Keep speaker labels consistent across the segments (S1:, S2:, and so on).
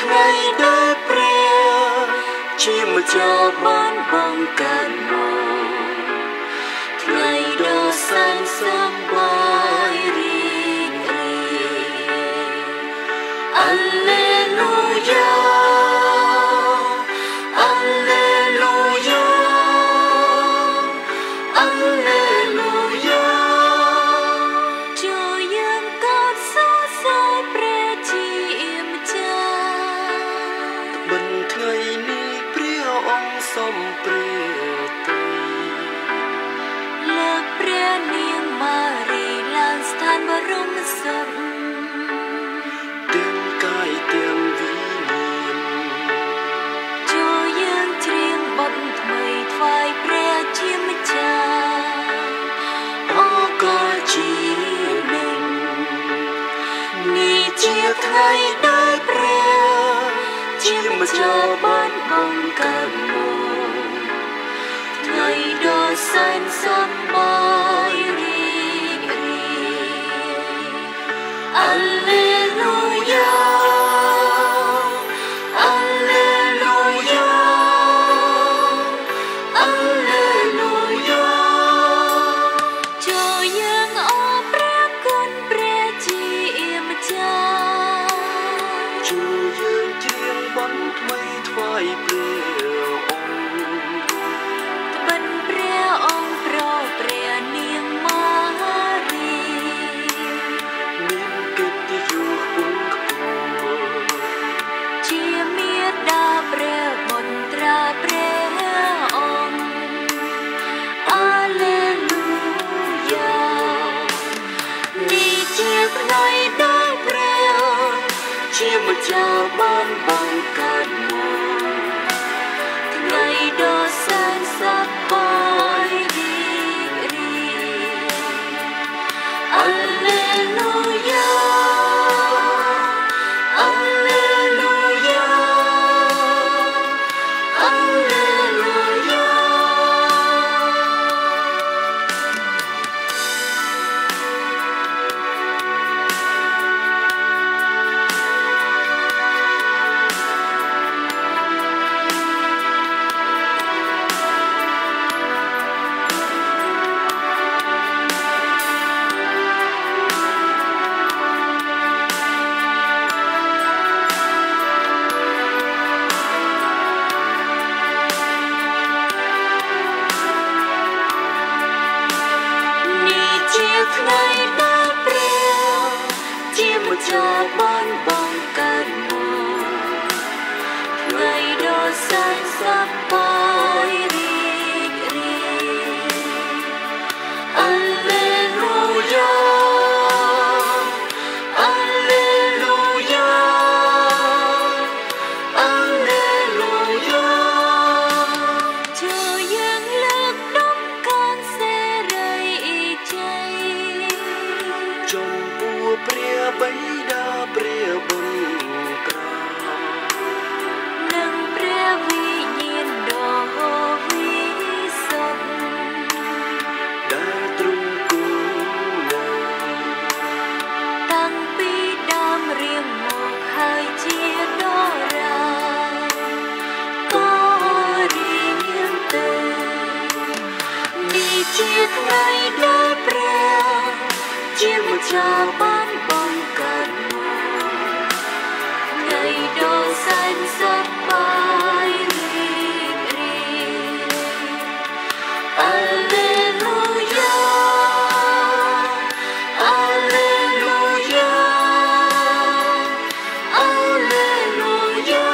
S1: ថ្ងៃដែលព្រះជាម្ចាស់បានបង្កើតមកថ្ងៃដ៏សែនសម្បាយរីករាយអាឡេលូយ៉ាអាឡេលូយ៉ាអាឡេលូយ៉ាចូលយើងកោតសរសើរព្រះជាម្ចាស់បិណ្ឌថ្ងៃនេះព្រះអង្គសំព្រះទៅលើកព្រះនាងម៉ារីឡើងស្ថានបរមសុខទាំងកាយទាំងវិញ្ញាណចូលយើងច្រៀងបទថ្មីថ្វាយព្រះជាម្ចាស់អកលជានឹងនេះជាថ្ងៃដែលព្រះជាម្ចាស់បានបង្កើតមកថ្ងៃដ៏សែនសម្បាយរីករាយអាឡេលូយ៉ាអាឡេលូយ៉ាអាឡេលូយ៉ាចូលយើងអរព្រះគុណព្រះជាម្ចាស់ចូលយើងច្រៀងបទថ្មីថ្វាយព្រះអង្គបិណ្ឌព្រះអង្គប្រព្រះនាងម៉ារីមានកិត្តិយសខ្ពង់ខ្ពស់ជាមាតាព្រះបុត្រាព្រះអង្គអាឡេលូយ៉ានេះជាថ្ងៃដែលព្រះជាម្ចាស់បានបង្កើតមកថ្ងៃដ៏សែនសប្បាយរីករាយអាឡេលូយ៉ាអាឡេលូយ៉ាអាឡេលូយ៉ាថ្ងៃដែលព្រះជាម្ចាស់បានបង្កើតមកថ្ងៃដ៏សែនសប្បាយរីករាយអាឡេលូយ៉ាអាឡេលូយ៉ាអាឡេលូយ៉ាចូលយើងលើកដំកើងសេរីជ័យចំពោះព្រះបិតាព្រះបង្ក្រាបនិងព្រះវិញ្ញាណដ៏វិសុទ្ធដែលទ្រង់គង់នៅតាំងពីដើមរៀងមកហើយជាដរាក៏រៀងទៅនេះជាថ្ងៃដែលព្រះជាម្ចាស់បានបង្កើតមកថ្ងៃដ៏សែនសប្បាយរីករាយអាឡេលូយ៉ាអាឡេលូយ៉ាអាឡេលូយ៉ា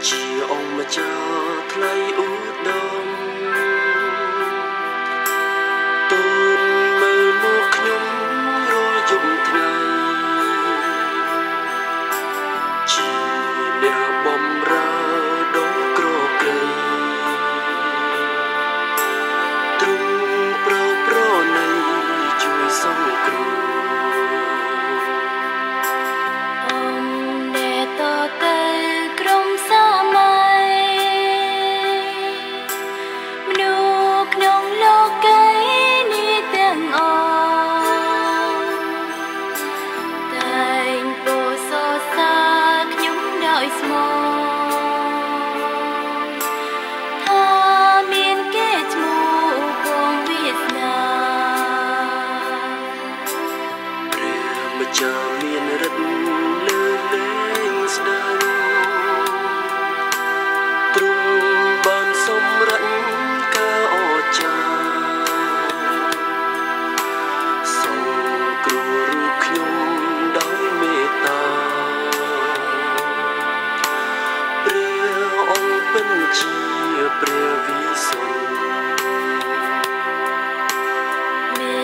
S1: ជាអង្គម្ចាស់ថ្លៃឧត្តមទូលមើលមកខ្ញុំរាល់យប់ថ្ងៃជាអ្នកបំរើដ៏ក្រក្រៃទ្រង់ប្រើប្រណីជួយសង្គ្រោះចាមានរិទ្ធលើលែងស្ដេចទ្រង់បានសម្រេចការអស្ចារ្យសង្គ្រោះរូបខ្ញុំដោយមេត្តាព្រះអង្គពិតជាព្រះវិសុទ្ធមេ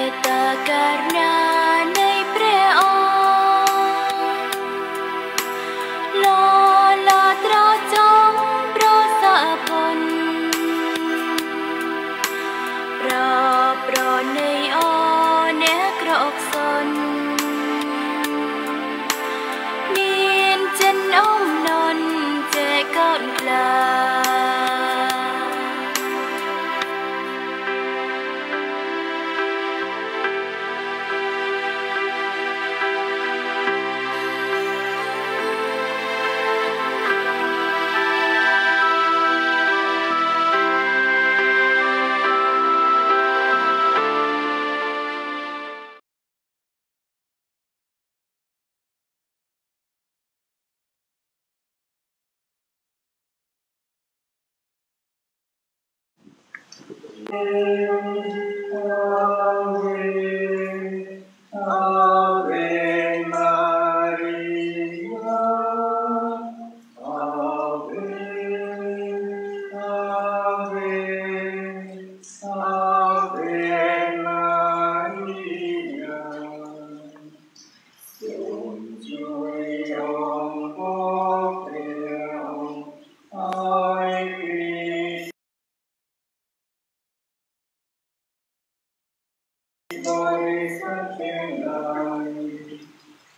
S1: ត្តាករុណា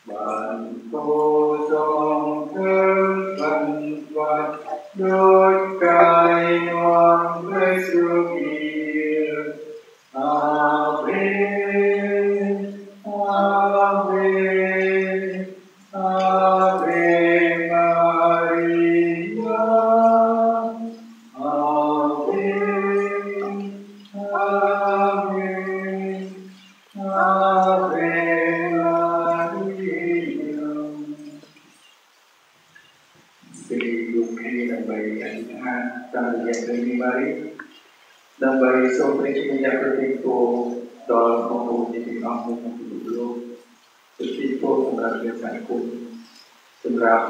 S1: បានគោសងធ្វើបានវត្តដូចកាយនាំព្រះសុគីអាមេអាមេអាមេម៉ារីយ៉ាអាមេអាមេអាមេដើម្បីអធិដ្ឋានតាមរយៈព្រះនិបារីដើម្បីសូមព្រះជាម្ចាស់ប្រទានពរដល់បងប្អូនទាំងអស់ក្នុងពិភពលោកប្រទានពរសម្រាប់ព្រះសង្ឃគុណសម្រាប់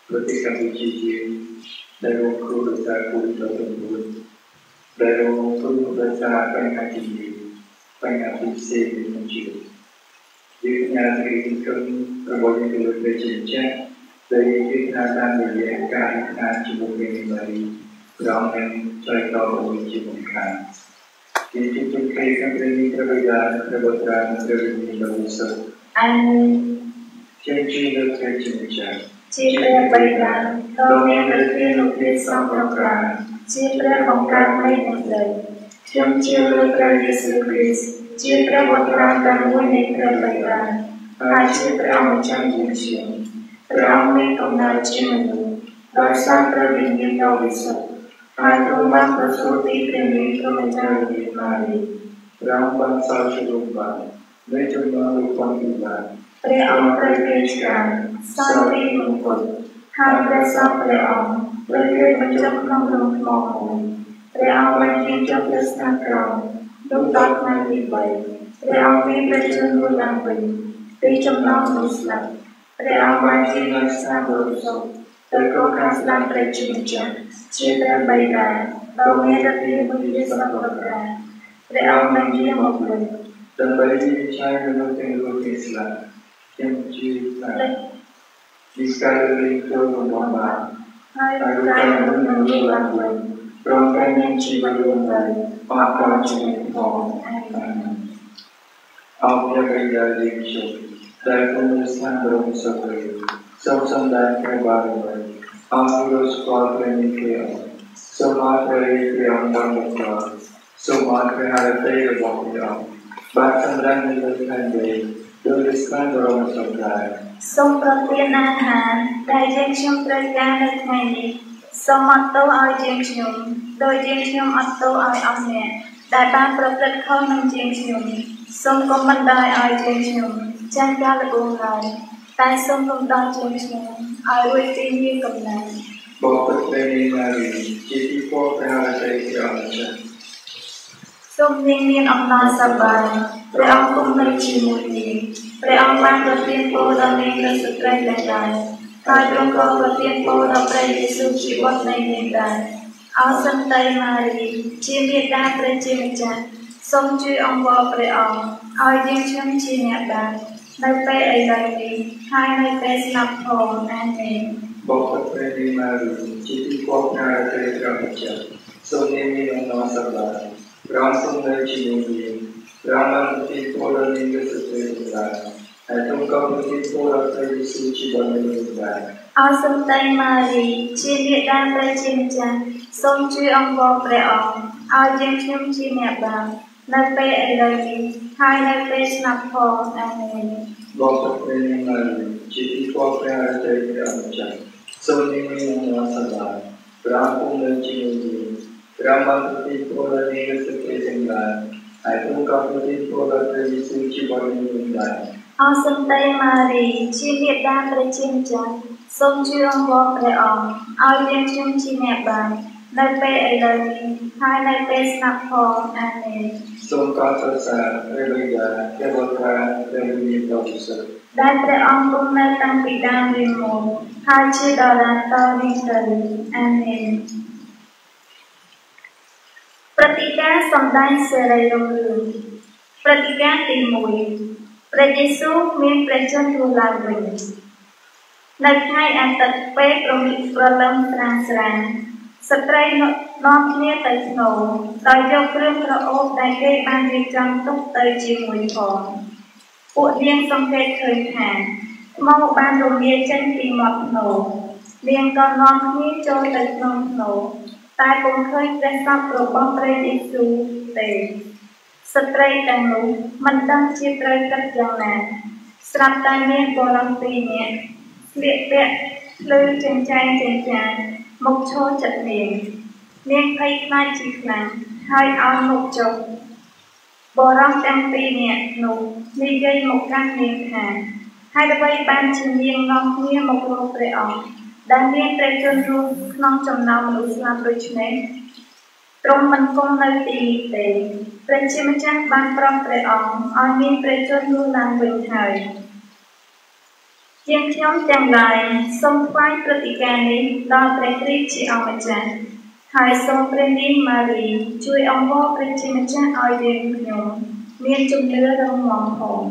S1: ប្រទេសកម្ពុជាយើងដែលរងគ្រោះដោយសារ COVID-19 ដែលរងគ្រោះដោយសារបញ្ហាជំងឺបញ្ហាផ្សេងៗក្នុងជីវិតយើងញ៉ាំសេចក្តីសង្ឃឹមរបស់យើងទៅលើព្រះជាម្ចាស់ដែលយើងតាមរយៈការអធិដ្ឋានជាមួយព្រះនិបារីព្រះអង្គនឹងឆ្លើយតបvớiជាមិនខានជាជម្រាបព្រះព្រះនិព្រះវិញ្ញាណព្រះបុត្រានិងព្រះវិញ្ញាណបរិសុទ្ធអាមែនជាជឿលើព្រះជាម្ចាស់ជាព្រះបិតាដ៏មានឫទ្ធិលោកព្រះសង្ឃប្រកាសជាព្រះបង្កើតនៃអ្នកស្រីខ្ញុំជឿលើព្រះយេស៊ូវគ្រីស្ទជាព្រះបុត្រាតែមួយនៃព្រះបិតាហើយជាព្រះអម្ចាស់យើងខ្ញុំព្រះអង្គមានកំណើតជាមនុស្សដោយសារព្រះវិញ្ញាណដ៏វិសុទ្ធហើយទ្រង់បានប្រសូតពីព្រះនាងព្រះម្ចាស់រាជមារីព្រះអង្គបានសល់ជំនុំបាននៃចំណងលោកផងពីបានព្រះអង្គព្រះរាជការសល់ពីមង្គលហើយព្រះសង្ឃព្រះអង្គព្រះរាជបញ្ចុះក្នុងរងថ្មមួយព្រះអង្គបានជាចុះព្រះស្នាក្រមលោកដល់ថ្ងៃទី3ព្រះអង្គមានព្រះជន្មមួយឡើងវិញពីចំណងមនុស្សស្លាប់ព្រះអង្គបានជាអ្នកស្នាបរិសុទ្ធ tôi có khát làm trời chim chậm chia tay bay đà bao nghe đất thiên bưng chia sắp vật đà để ông đang chia một mình dan bay di chai menurut yang luar biasa yang cinta di sekali itu membawa hai cái menunggu lagu rongkan yang ciba lumbai maka ciba thong ông ya gây ra liên tục đại công sản đồng sơ song song đại cái bảo vệ ông luôn squat lên kia song mát về kia ông đang một giờ song mát về hai tay ở bọc kia bát sâm rang lên thành về đôi sản đồng sơ đại songประเทศอาหารได้เยี่ยมชมรายการในไทยนี้สมอัตโตเอาเยี่ยมชมโดยเยี่ยมชมอัตโตเอาอันเนี่ยได้ตามประพฤติเข้าในเยี่ยมชมสมก็มันได้เอาเยี่ยมชมแจ้งการละบุญไหลแต่สมก็ได้เยี่ยมชมเอาไว้ที่นี่กับนายบอกเป็นเรื่องนารีจิตที่พ่อพระราชาที่อ่อนช้าสมเนียนอำนาจสบายพระองค์คงไม่ชีวิตนี้พระองค์มาประเทศโปรดในเรื่องสุดใจใดๆข้าพระองค์ประเทศโปรดพระเยซูชีวิตในเรื่องใดเอาสันติมารีชีวิตได้พระเจ้าจันทรงช่วยองค์ว่าพระองค์เอาเยี่ยมชมชีวิตได้ในเป้ไอใดนี้ให้ในเป้สนับพงอาเมนบอกพระเจ้ามารีชีวิตพวกนาเตระจันทรงเนียนอำนาจสบายพระองค์ทรงในชีวิตนี้พระองค์ที่โปรดในเรื่องสุดใจให้ทุกคนที่โปรดพระเยซูชีวิตในเรื่องใดเอาสันติมารีชีวิตได้พระเจ้าจันทรงช่วยองค์ว่าพระองค์เอาเยี่ยมชมชีวิตได้ในเป้ไอใดนี้ให้ในเป้สนับพงอาเมนบอกพระเจ้ามารีชีวิตพวกนาเตระจันทรงเนียนอำนาจสบายพระองค์ทรงในชีวิตนี้พระองค์ที่โปรดในเรื่องสุดใจให้ทุกคนที่โปรดพระเยซูชีวิตในเรื่องใดเอาสันติมารีชีวิตได้พระเจ้าจันทรงช่วยองค์ว่าพระองค์เอาเยี่ยมชมชีวิตได้ในเป้ไอใดนี้ให้ในเป้สนับพงอาเมนทรงการศึกษาพระบิดาเทวดาพระวิญญาณบริสุทธิ์ได้พระองค์ทรงในตั้งปิดาวิโมกข์ให้ชื่อดาราต่อนิรันดร์อาเมนปฏิกาสมได้เสรีรุ่งเรืองปฏิกาตีมวยพระเยซูมีประชนรูลาวินในไทยอันตัดเป๊ะประมิประลมตรางสรานสตรีน้องเนียไตสโนโดยยกเรื่องพระโอษฐ์ได้เก็บอันดีจังตุกเตยจีมวยพองปวดเลี้ยงสมเด็จเคยผ่านมองบ้านโรงเรียนเช่นปีหมดโนเลี้ยงตอนน้องนี้โจไตสโนโนตายคงเคยเป็นสับโปรบพระเยซูเตสตรีแต่งหนุ่มมันตั้งชีตรีกัดอย่างนั้นสำหรับตายเมียโบราณปีเนี่ยเลียเปะลือจังใจจังจานมุกโชจัดเมียเมียไพคลายจีคลังให้เอามุกจบโบราณแต่งปีเนี่ยหนุ่มมีเกยมุกกันเมียขาให้ตะไบบ้านชิมเยียงน้องเมียมุกโลเปรออกดังเมียเตรจนรู้น้องจำนำรู้สลามโดยเฉพาะตรงมันคงในตีเตะเป็นชิมจันบานปรองเปรออกเอาเมียเตรจนรู้นางเป็นไทยเยี่ยมชมจังไรทรงไฟปฏิการนี้ดาวเปรตรีชีเอามาจันหายทรงเปรนิมารีช่วยองค์ว่าเปรชิมจันเอาเยี่ยมยมเมียจุ่มเนื้อเราหวังหง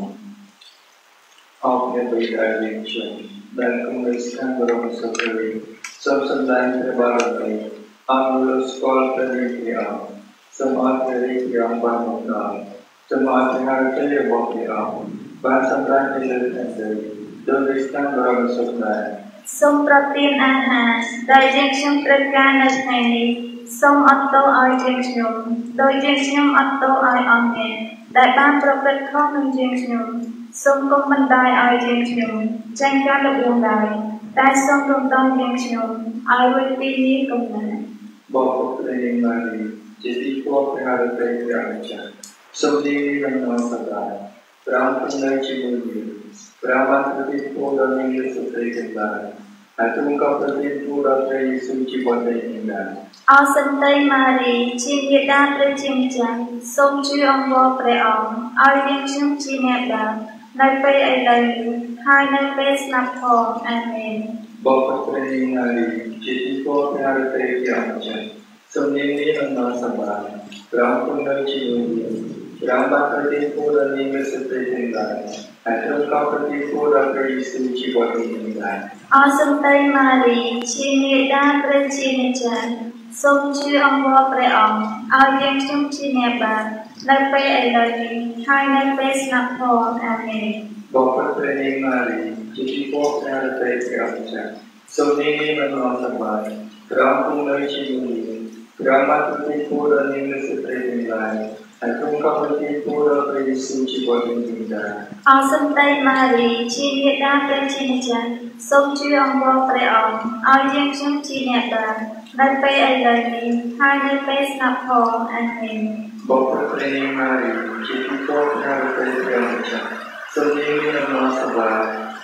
S1: ออกเนี่ยไปได้เยี่ยมชมdan kemudian bermusafir sebelum terbaru ambil sekolah pendidikan semua pendidikan bangunan semua pendidikan yang bangunan bahasa Indonesia tuliskan bermusafir សូមប្រទានអាហារដែលយើងខ្ញុំត្រូវការនៅថ្ងៃនេះសូមអត់ទោសឲ្យយើងខ្ញុំដោយយើងខ្ញុំអត់ទោសឲ្យអង្គអ្នកដែលបានប្រព្រឹត្តខុសនឹងយើងខ្ញុំសូមកុំបណ្ដោយឲ្យយើងខ្ញុំចាញ់ការលំអៀងឡើយតែសូមរំដោះយើងខ្ញុំឲ្យរួចពីនេះកុំណាบอกព្រះនាងម៉ារីជាទីគោរពព្រះハរតីព្រះអម្ចាស់សូមនាងនឹងនំសប្បាយព្រះអង្គនៅជាមួយយើងព្រះបានប្រទានពរដល់នាងសុខរីទាំងឡាយហើយទ្រង់ក៏ប្រទានពរដល់ព្រះយេស៊ូវជីវិតនៃនាងដែរអសន្តិម៉ារីជាមាតាព្រះជាម្ចាស់សូមជួយអង្វរព្រះអង្គឲ្យនាងខ្ញុំជាអ្នកដើមនៅពេលឥឡូវនេះហើយនៅពេលស្លាប់ផងអាមែនប
S2: Bapak Pranimari, jadi kau tiada terjadi. Sebenarnya anda sabar, ram punai cium, ram bakal tempur dan ingin seperti ini. Atau kau bertempur dan berisuci buat ini.
S1: Awesome Mari, Chini Dan Prachinajan, Som Chu Angwa Preong, Ao Yang Chung Chineba, Nape Elodi, Hai Nape Snappo, Amen.
S2: Bapak Pranimari, jadi kau tiada terjadi. Sebenarnya anda sabar, ram punai cium, ram bakal tempur dan ingin seperti ini. Atau kau bertempur dan berisuci buat ini.
S1: Awesome Mari, Chini Dan Prachinajan, Som Chu Angwa Preong, Ao Yang Chung Chineba, Nape Elodi, Hai Nape Snappo, Amen.
S2: Bapak Pranimari, jadi kau tiada terjadi. Sebenarnya anda sabar,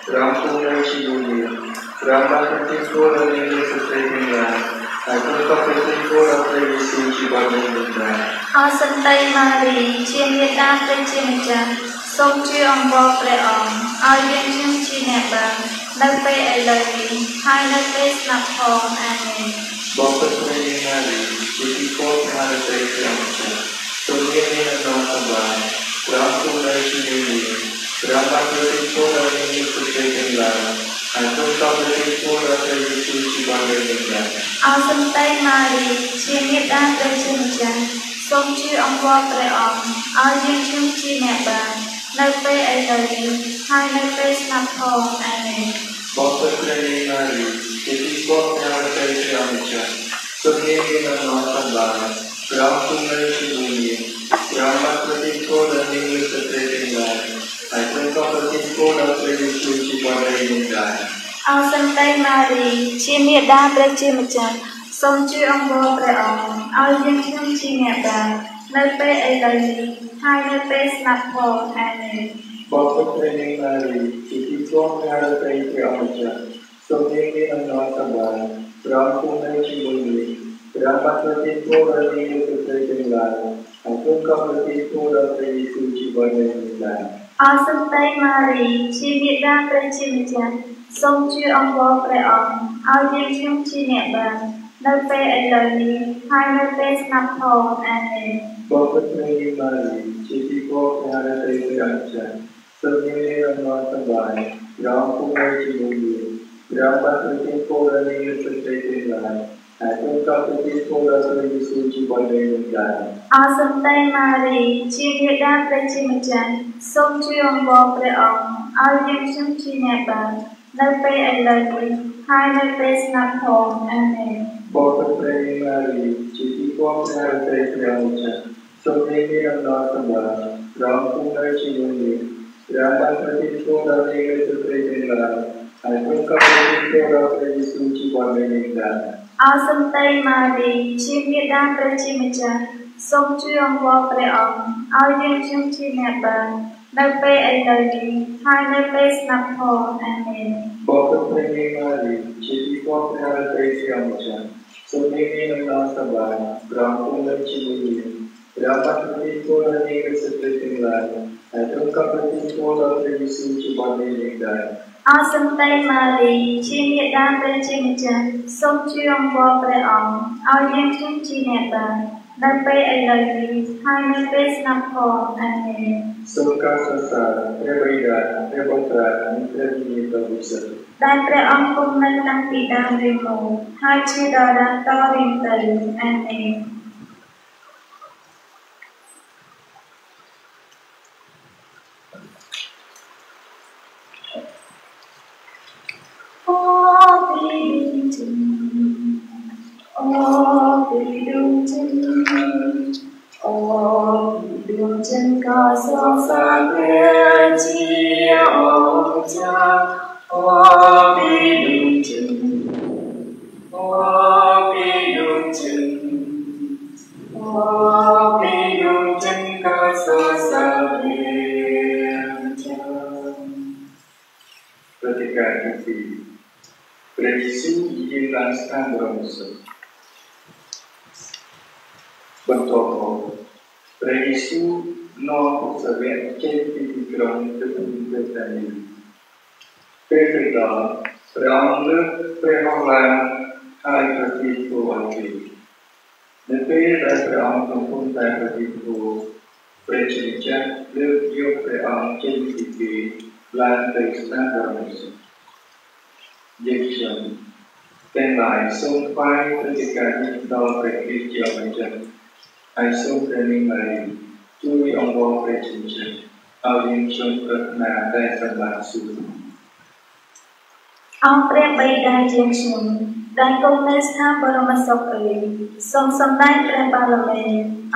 S2: ram punai cium, ram bakal tempur dan ingin seperti ini. Atau kau bertempur dan berisuci buat ini.
S1: Awesome Mari, Chini Dan Prachinajan, Som Chu Angwa Preong, Ao Yang Chung Chineba, Nape Elodi, Hai Nape Snappo, Amen.
S2: Bapak Pranimari, jadi kau tiada terjadi. Sebenarnya anda sabar, ram punai cium, ram bakal tempur dan ingin seperti ini. Atau kau bertempur dan berisuci buat ini.
S1: Awesome Mari, Chini Dan Prachinajan, Som Chu Angwa Preong, Ao Yang Chung Chineba, Nape Elodi, Hai Nape Snappo, Amen.
S2: Bapak Pranimari, jadi kau tiada terjadi. Sebenarnya anda sabar, ram punai cium, ram bakal tempur dan ingin seperti ini. Atau kau bertempur dan berisuci buat ini.
S1: Awesome Mari, Chini Dan Prachinajan, Som Chu Angwa Preong, Ao Yang Chung Chineba, Nape Elodi, Hai Nape Snappo, Amen.
S2: Bapak Pranimari, jadi kau tiada terjadi. Sebenarnya anda sabar, ram punai cium, ram bakal tempur dan ingin seperti ini. Atau kau bertempur dan berisuci buat ini.
S1: Awesome Mari, Chini Dan Prachinajan, Som Chu Angwa Preong, Ao Yang Chung Chineba, Nape Elodi, Hai Nape Snappo, Amen.
S2: Bapak Pranimari, jadi kau tiada terjadi. Sebenarnya anda sabar, ram punai cium, ram bakal tempur dan ingin seperti ini. Atau kau bertempur dan berisuci buat ini.
S1: Awesome Mari, Chini Dan Prachinajan, Som Chu Angwa Preong, Ao Yang Chung Chineba, Nape Elodi, Hai Nape Snappo, Amen.
S2: Bapak Pranimari, jadi kau tiada terjadi. Sebenarnya anda sabar, ram punai cium, ram bakal tempur dan ingin seperti ini. Atau kau bertempur dan berisuci buat ini.
S1: Awesome Mari, Chini Dan Prachinajan, Som Chu Angwa Preong, Ao Yang Chung Chineba, Nape Elodi, Hai Nape Snappo, Amen.
S2: Bapak Pranimari, jadi kau tiada terjadi. Sebenarnya anda sabar, ram punai cium, ram bakal tempur dan ingin seperti ini. Atau kau bertempur dan berisuci buat ini.
S1: Awesome Mari, Chini Dan Prachinajan, Som Chu Angwa Preong, Ao Yang Chung Chineba, Nape Elodi, Hai Nape Snappo, Amen.
S2: Suka sasa, berbeda, berbeda, menjadi berbeza.
S1: Dan Preong cùng nâng tăng bị đam riêng mù, hai chữ đó đang to riêng từ, Amen. Đường chân có gió xa quê chia ông cha đi đường chân đi đường chân có gió xa quê cha.
S2: Ketika itu, Yesus dijelaskan bermusuh. Bentuk Yesus no sebagai ciri pikiran tertentu. Perkara ព្រះអង្គលើកព្រះអង្គឡើងហើយប្រទានពរឲ្យគេនៅពេលដែលព្រះអង្គកំពុងតែប្រទានពរព្រះជាម្ចាស់លើកយកព្រះអង្គចេញពីគេឡើងទៅស្ថានបរិសុទ្ធយើងខ្ញុំទាំងឡាយសូមថ្វាយព្រះកិត្តិការនេះដល់ព្រះគ្រីស្ទជាម្ចាស់ហើយសូមព្រះនាងម៉ារីជួយអង្វរព្រះជាម្ចាស់ឲ្យយើងខ្ញុំប្រាថ្នាតែសម្បត្តិសុខ
S1: អង្គព្រះបិតាជាខ្ញុំដែលគង់នៅស្ថានបរមសុខអេសូមសម្ដែងព្រះបារមី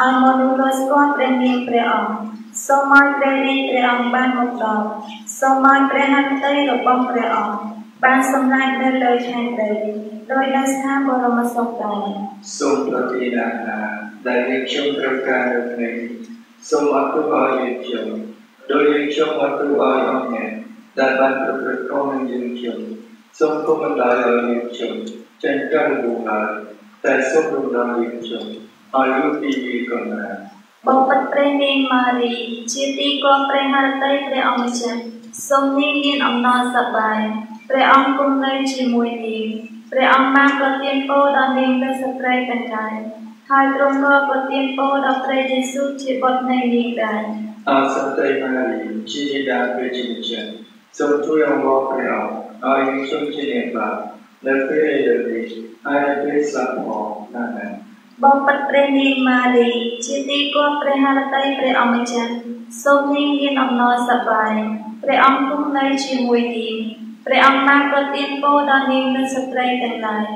S1: ឲ្យមនុស្សស្គាល់ព្រះនាមព្រះអង្គសូមឲ្យព្រះរាជព្រះអង្គបានមកដល់សូមឲ្យព្រះហឫទ័យរបស់ព្រះអង្គបានសម្រេចនៅលើឆាកដីដោយនៅស្ថានបរមសុខដែរ
S2: សូមប្រទានអាហារដែលយើងខ្ញុំត្រូវការនៅថ្ងៃនេះសូមអត់ទោសឲ្យយើងខ្ញុំដោយយើងខ្ញុំអត់ទោសឲ្យអង្គអ្នកដែលបានប្រព្រឹត្តខុសនឹងយើងខ្ញុំសូមកុំបណ្ដោយឲ្យយើងខ្ញុំចេញការលំឡើយតែសូមរំលងយើងខ្ញុំឲ្យលុបពីវាកណ្ដាល
S1: បបិទ្ធព្រះនាងម៉ារីជាទីគង់ព្រះហឫទ័យព្រះអង្គម្ចាស់សូមនាងមានអំណរសប្បាយព្រះអង្គគង់នៅជាមួយនាងព្រះអង្គបានប្រទានពរដល់នាងនៅស្ត្រីទាំងឡាយហើយទ្រង់ក៏ប្រទានពរដល់ព្រះយេស៊ូវជាបុត្រនៃនាងដែរ
S2: អរសន្តិម៉ារីជាធីតាព្រះជាម្ចាស់សូមជួយអង្វរព្រះអង្គឲ្យយើងខ្ញុំជាអ្នកបាបនៅពេលនេះហើយនៅពេលស្លាប់ផងអាមែន
S1: បងបិទ្ធព្រះនាងម៉ារីជាទីគង់ព្រះហឫទ័យព្រះអង្គម្ចាស់សូមនាងមានអំណរសប្បាយព្រះអង្គគង់នៅជាមួយនាងព្រះអង្គបានប្រទានពរដល់នាងនៅស្ត្រីទាំងឡាយ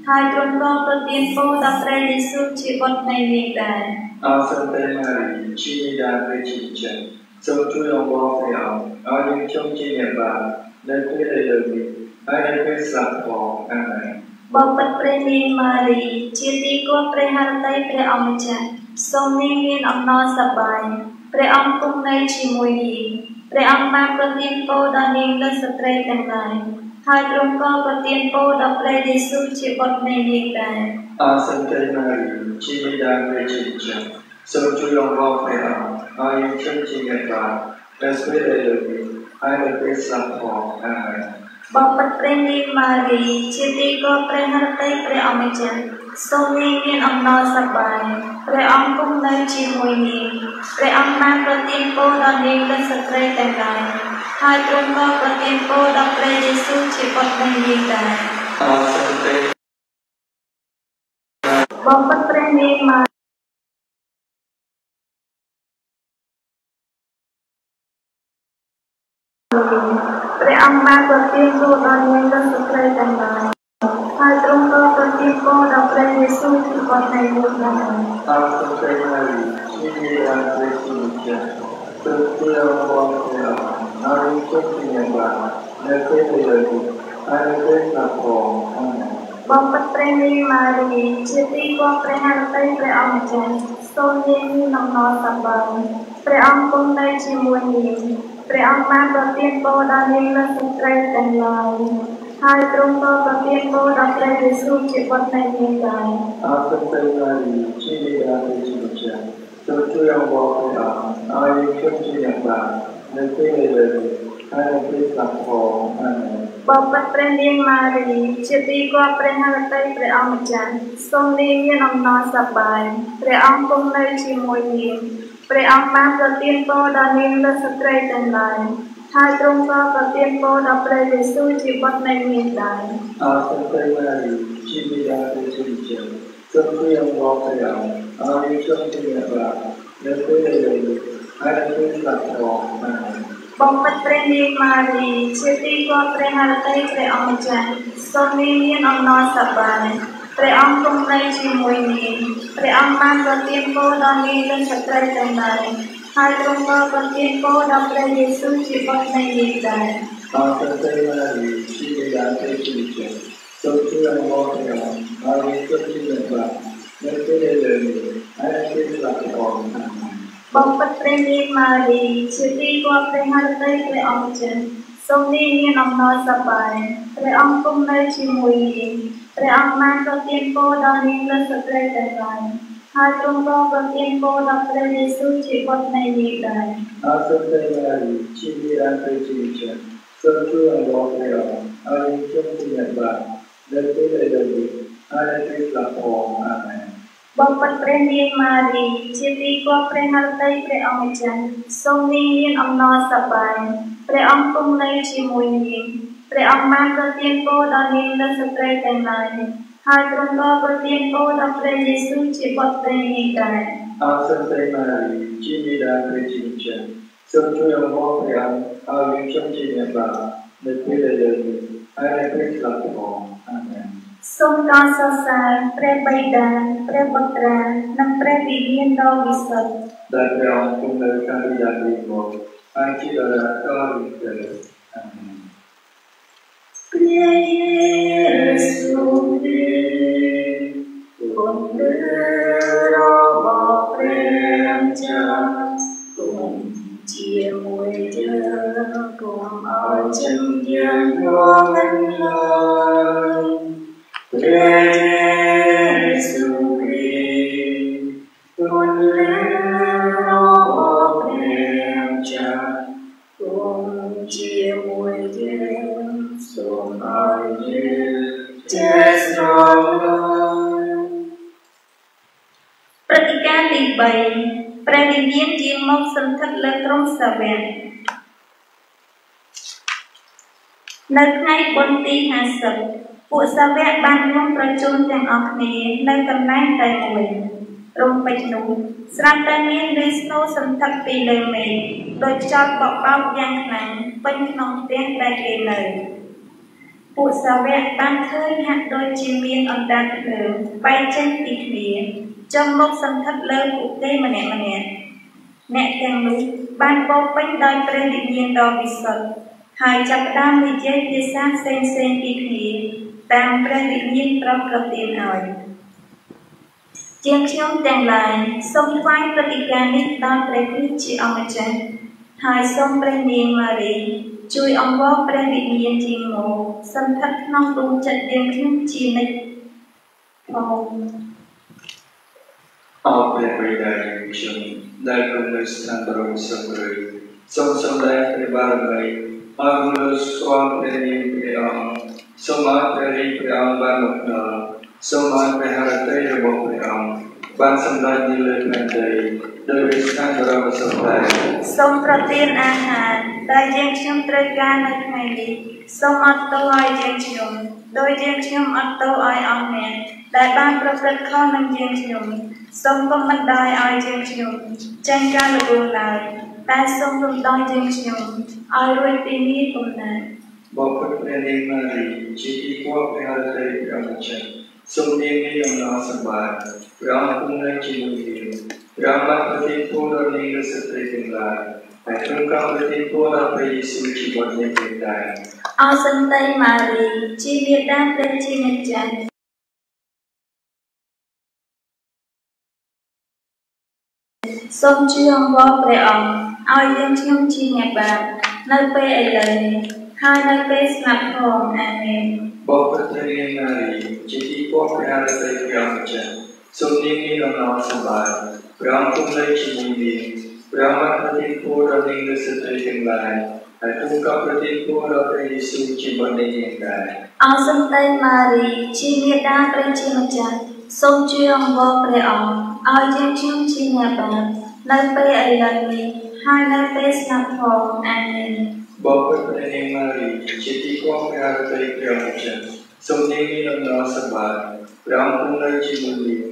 S1: ហើយទ្រង់ក៏ប្រទានពរដល់ព្រះយេស៊ូវជាបុត្រនៃនាងដែរ
S2: អរសន្តិម៉ារីជាធីតាព្រះជាម្ចាស់សូមជួយអង្វរព្រះអង្គឲ្យយើងខ្ញុំជាអ្នកបាបនៅពេលនេះហើយនៅពេលស្លាប់ផងអាមែន
S1: បងបិទ្ធព្រះនាងម៉ារីជាទីគង់ព្រះហឫទ័យព្រះអង្គម្ចាស់សូមនាងមានអំណរសប្បាយព្រះអង្គគង់នៅជាមួយនាងព្រះអង្គបានប្រទានពរដល់នាងនៅស្ត្រីទាំងឡាយហើយទ្រង់ក៏ប្រទានពរដល់ព្រះយេស៊ូវជាបុត្រនៃនាងដែរ
S2: អរសន្តិម៉ារីជាធីតាព្រះជាម្ចាស់សូមជួយអង្វរព្រះអង្គឲ្យយើងខ្ញុំជាអ្នកបាបនៅពេលនេះហើយនៅពេលស្លាប់ផងអាមែន
S1: បងបិទ្ធព្រះនាងម៉ារីជាទីគង់ព្រះហឫទ័យព្រះអង្គម្ចាស់សូមនាងមានអំណរសប្បាយព្រះអង្គគង់នៅជាមួយនាងព្រះអង្គបានប្រទានពរដល់នាងនៅស្ត្រីទាំងឡាយហើយទ្រង់ក៏ប្រទានពរដល់ព្រះយេស៊ូវជាបុត្រនៃនាងដែរ
S2: អរសន្តិ
S1: បងបិទ្ធព្រះនាងម៉ាព្រះអង្គបានប្រទានពរដល់នាងនៅស្ត្រីទាំងឡាយហើយទ្រង់ក៏ប្រទានពរដល់ព្រះយេស៊ូវជាបុត្រនៃនាងដែរ
S2: អរសន្តិម៉ារីជាធីតាព្រះជាម្ចាស់សូមជួយអង្វរព្រះអង្គឲ្យយើងខ្ញុំជាអ្នកបាបនៅពេលនេះហើយនៅពេលស្លាប់ផងអាមែន
S1: បងបិទ្ធព្រះនាងម៉ារីជាទីគង់ព្រះហឫទ័យព្រះអង្គម្ចាស់សូមនាងមានអំណរសប្បាយព្រះអង្គគង់នៅជាមួយនាងព្រះអង្គបានប្រទានពរដល់នាងនៅស្ត្រីទាំងឡាយហើយទ្រង់ក៏ប្រទានពរដល់ព្រះយេស៊ូវជាបុត្រនៃនាងដែរ
S2: អរសន្តិម៉ារីជាធីតាព្រះជាម្ចាស់សូមជួយអង្វរព្រះអង្គឲ្យយើងខ្ញុំជាអ្នកបាបនៅពេលនេះហើយនៅពេលស្លាប់ផងអាមែន
S1: បងបិទ្ធព្រះនាងម៉ារីជាទីគង់ព្រះហឫទ័យព្រះអង្គម្ចាស់សូមនាងមានអំណរសប្បាយព្រះអង្គគង់នៅជាមួយនាងព្រះអង្គបានប្រទានពរដល់នាងលើស្ត្រីទាំងឡាយហើយទ្រង់ក៏ប្រទានពរដល់ព្រះយេស៊ូវជាបុត្រនៃនាងដែរ
S2: អរសន្តិម៉ារីជាធីតាព្រះជាម្ចាស់សូមជួយអង្វរព្រះអង្គឲ្យយើងខ្ញុំជាអ្នកបាបនៅពេលនេះហើយនៅពេលស្លាប់ផងអាមែន
S1: បងបិទ្ធព្រះនាងម៉ារីជាទីគង់ព្រះហឫទ័យព្រះអង្គម្ចាស់សូមនាងមានអំណរសប្បាយព្រះអង្គគង់នៅជាមួយនាងព្រះអង្គបានប្រទានពរដល់នាងលើស្ត្រីទាំងឡាយហើយទ្រង់ក៏ប្រទានពរដល់ព្រះយេស៊ូវជាបុត្រនៃនាងដែរ
S2: អរសន្តិម៉ារីជាធីតាព្រះជាម្ចាស់សូមជួយអង្វរព្រះអង្គឲ្យយើងខ្ញុំជាអ្នកបាបនៅពេលនេះហើយនៅពេលស្លាប់ផងអាមែន
S1: បងបិទ្ធព្រះនាងម៉ារីជាទីគង់ព្រះហឫទ័យព្រះអង្គម្ចាស់សូមនាងមានអំណរសប្បាយព្រះអង្គគង់នៅជាមួយនាងព្រះអង្គបានប្រទានពរដល់នាងលើស្ត្រីទាំងឡាយហើយទ្រង់ក៏ប្រទានពរដល់ព្រះយេស៊ូវជាបុត្រនៃនាងដែរ
S2: អរសន្តិម៉ារីជាធីតាព្រះជាម្ចាស់ សូមជួយអង្វរព្រះអង្គឲ្យយើងជុំគ្នាបាននៅពេលដែលយើងហើយនៅពេលស្លាប់ផងអាមែន
S1: បងប្អូនព្រះនាងម៉ារីជាទីគប់ព្រះហឫទ័យព្រះអង្គម្ចាស់សូមនាងមានអំណរសប្បាយព្រះអង្គគង់នៅជាមួយនាងព្រះអង្គបានប្រទានពរដល់នាងនិងស្ត្រីទាំងឡាយហើយទ្រង់ក៏ប្រទានពរដល់ព្រះយេស៊ូវជាបុត្រព្រះនាងដែរ
S2: អរគុណព្រះម៉ារីជាបិតាព្រះជាម្ចាស់សូមជួយអង្វរព្រះអង្គឲ្យយើងជុំគ្នាបាននៅពេលដែលយើងហើយនៅពេលស្លាប់ផងអាមែន
S1: សូមកោតសរសើរព្រះបិតាព្រះបុត្រានិងព្រះវិញ្ញាណដ៏វិសុទ្ធ
S2: ដែលព្រះអង្គគង់នៅខាងយ៉ាងនេះមកហើយជាដល់តរៀងទៅអាមែន
S1: ព្រះយេស៊ូវគ្រីស្ទគង់នៅរបស់ព្រះចាស់គង់ជាមួយយើងគង់ឲ្យចិនយើងមកមិនឡើយព្រះយេស៊ូវគ្រីស្ទគង់នៅរបស់ព្រះចាស់គង់ជាមួយយើងសូមឲ្យយើងចេះស្រឡាញ់ព្រឹត្តិការណ៍ទី3ព្រះវិញ្ញាណយាងមកសន្ធិដ្ឋលើក្រុងសាវកនៅថ្ងៃបុណ្យទី50ពួកសាវកបានរួមប្រជុំទាំងអស់គ្នានៅកន្លែងតែមួយរំពេចនោះស្រាប់តែមានឬស្នូសន្ធិដ្ឋពីលើមេឃដោយខ្យល់បក់បោកយ៉ាងខ្លាំងពេញក្នុងផ្ទះដែលគេនៅពួកសាវកបានឃើញហាក់ដូចជាមានអណ្ដាតភ្លើងបែកចេញពីគ្នាចុះមកសន្ធិដ្ឋលើពួកគេម្នាក់អ្នកទាំងនោះបានពោពេញដោយព្រះវិញ្ញាណដ៏វិសុទ្ធហើយចាប់ផ្ដើមនិយាយភាសាផ្សេងៗពីគ្នាតាមព្រះវិញ្ញាណប្រទានឲ្យជាងខ្ញុំទាំងឡាយសូមថ្វាយព្រឹត្តិការណ៍នេះដល់ព្រះគ្រីស្ទជាអម្ចាស់ហើយសូមព្រះនាងម៉ារីជួយអង្វរព្រះវិញ្ញាណជាមកសន្ធិដ្ឋក្នុងដួងចិត្តយើងខ្ញុំជានិច្ចផង
S2: អរព្រះបិតាខ្ញុំដែលគង់នៅស្ថានបរមសុខឬសូមសម្ដែងព្រះបារមីអរគុណស្គាល់ព្រះនាមព្រះអង្គសូមឲ្យព្រះរាជព្រះអង្គបានមកដល់សូមឲ្យព្រះហឫទ័យរបស់ព្រះអង្គបានសម្ដែងនៅលើផែនដីដោយស្ថានបរមសុខដែរ
S1: សូមប្រទានអាហារដែលយើងខ្ញុំត្រូវការនៅថ្ងៃនេះសូមអត់ទោសឲ្យយើងខ្ញុំដោយយើងខ្ញុំអត់ទោសឲ្យអស់អ្នកដែលបានប្រព្រឹត្តខុសនឹងយើងខ្ញុំសូមកុំបណ្ដោយឲ្យយើងខ្ញុំចាញ់ការល្បួងឡើយតែសូមរំដោះយើងខ្ញុំឲ្យរួចពីនេះគំនិត
S2: បបិទ្ធព្រះនាងម៉ារីជាទីគប់ព្រះហឫទ័យព្រះម្ចាស់សូមនាងមានអំណរសប្បាយព្រះអង្គគង់នៅជាមួយនាងព្រះអង្គបានប្រទានពរដល់នាងនិងស្ត្រីទាំងឡាយហើយទ្រង់ក៏ប្រទានពរដល់ព្រះយេស៊ូវជាបុត្រនាងផងដែរ
S1: អរសន្តិម៉ារីជាមាតាព្រះជាម្ចាស់សូមជួយអង្វរព្រះអង្គឲ្យយើងខ្ញុំជាអ្នកបាបនៅពេលឥឡូវនេះហើយនៅពេលស្លាប់ផងអាមែន
S2: បបិទ្ធព្រះនាងម៉ារីជាទីគប់ព្រះហឫទ័យព្រះម្ចាស់សូមនាងមានអំណរសប្បាយព្រះអង្គគង់នៅជាមួយនាងព្រះអង្គបានប្រទានពរដល់នាងនិងស្ត្រីទាំងឡាយហើយទ្រង់ក៏ប្រទានពរដល់ព្រះយេស៊ូវជាបុត្រនាងដែរ
S1: អរសន្តិម៉ារីជាមាតាព្រះជាម្ចាស់សូមជួយអង្វរព្រះអង្គឲ្យយើងខ្ញុំជាអ្នកបាបនៅពេលឥឡូវនេះហើយនៅពេលស្លាប់ផងអាមែន
S2: បបិទ្ធព្រះនាងម៉ារីជាទីគប់ព្រះហឫទ័យព្រះម្ចាស់សូមនាងមានអំណរសប្បាយព្រះអង្គគង់នៅជាមួយនាង